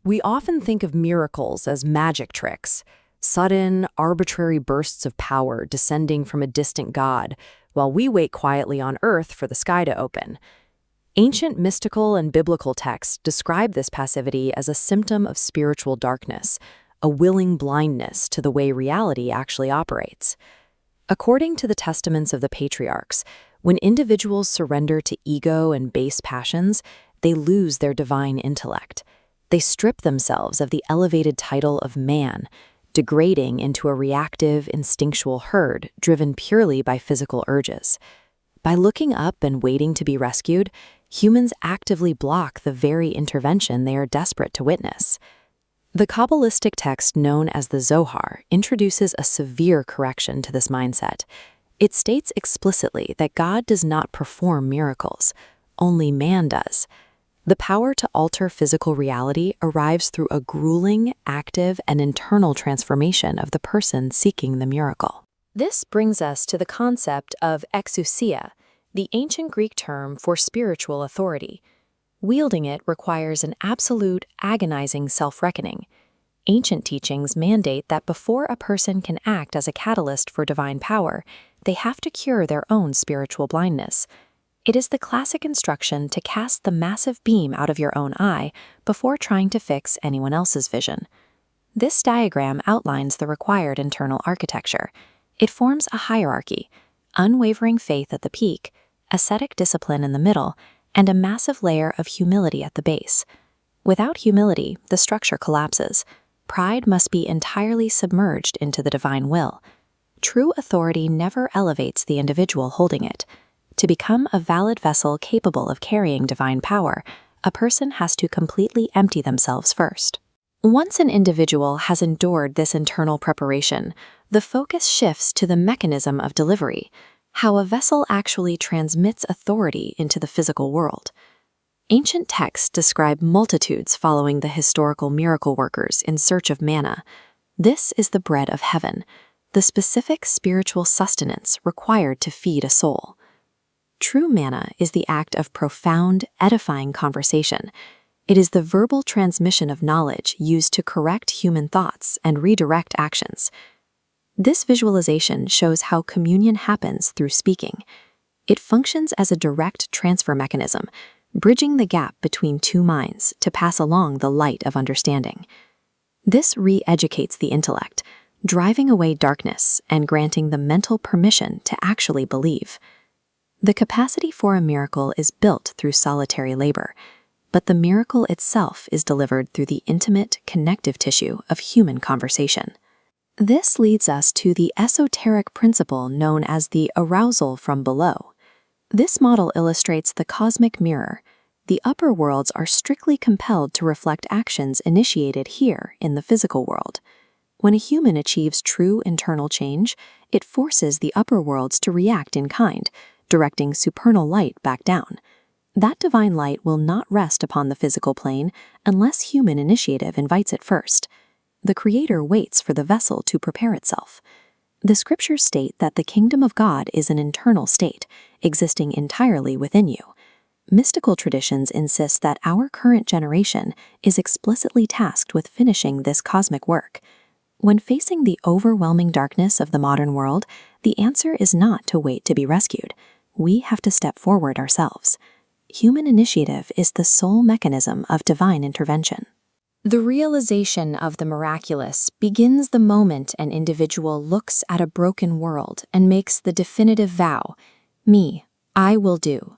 We often think of miracles as magic tricks, sudden, arbitrary bursts of power descending from a distant god, while we wait quietly on earth for the sky to open. Ancient mystical and biblical texts describe this passivity as a symptom of spiritual darkness, a willing blindness to the way reality actually operates. According to the testaments of the Patriarchs, when individuals surrender to ego and base passions, they lose their divine intellect. They strip themselves of the elevated title of man, degrading into a reactive, instinctual herd driven purely by physical urges. By looking up and waiting to be rescued, humans actively block the very intervention they are desperate to witness. The Kabbalistic text known as the Zohar introduces a severe correction to this mindset. It states explicitly that God does not perform miracles, only man does. The power to alter physical reality arrives through a grueling, active, and internal transformation of the person seeking the miracle. This brings us to the concept of exousia, the ancient Greek term for spiritual authority. Wielding it requires an absolute, agonizing self-reckoning. Ancient teachings mandate that before a person can act as a catalyst for divine power, they have to cure their own spiritual blindness. It is the classic instruction to cast the massive beam out of your own eye before trying to fix anyone else's vision. This diagram outlines the required internal architecture. It forms a hierarchy: unwavering faith at the peak, ascetic discipline in the middle, and a massive layer of humility at the base. Without humility, the structure collapses. Pride must be entirely submerged into the divine will. True authority never elevates the individual holding it. To become a valid vessel capable of carrying divine power, a person has to completely empty themselves first. Once an individual has endured this internal preparation, the focus shifts to the mechanism of delivery, how a vessel actually transmits authority into the physical world. Ancient texts describe multitudes following the historical miracle workers in search of manna. This is the bread of heaven, the specific spiritual sustenance required to feed a soul. True manna is the act of profound, edifying conversation. It is the verbal transmission of knowledge used to correct human thoughts and redirect actions. This visualization shows how communion happens through speaking. It functions as a direct transfer mechanism, bridging the gap between two minds to pass along the light of understanding. This re-educates the intellect, driving away darkness and granting the mental permission to actually believe. The capacity for a miracle is built through solitary labor, but the miracle itself is delivered through the intimate, connective tissue of human conversation. This leads us to the esoteric principle known as the arousal from below. This model illustrates the cosmic mirror. The upper worlds are strictly compelled to reflect actions initiated here in the physical world. When a human achieves true internal change, it forces the upper worlds to react in kind, directing supernal light back down. That divine light will not rest upon the physical plane unless human initiative invites it first. The Creator waits for the vessel to prepare itself. The scriptures state that the kingdom of God is an internal state, existing entirely within you. Mystical traditions insist that our current generation is explicitly tasked with finishing this cosmic work. When facing the overwhelming darkness of the modern world, the answer is not to wait to be rescued. We have to step forward ourselves. Human initiative is the sole mechanism of divine intervention. The realization of the miraculous begins the moment an individual looks at a broken world and makes the definitive vow, "Me, I will do."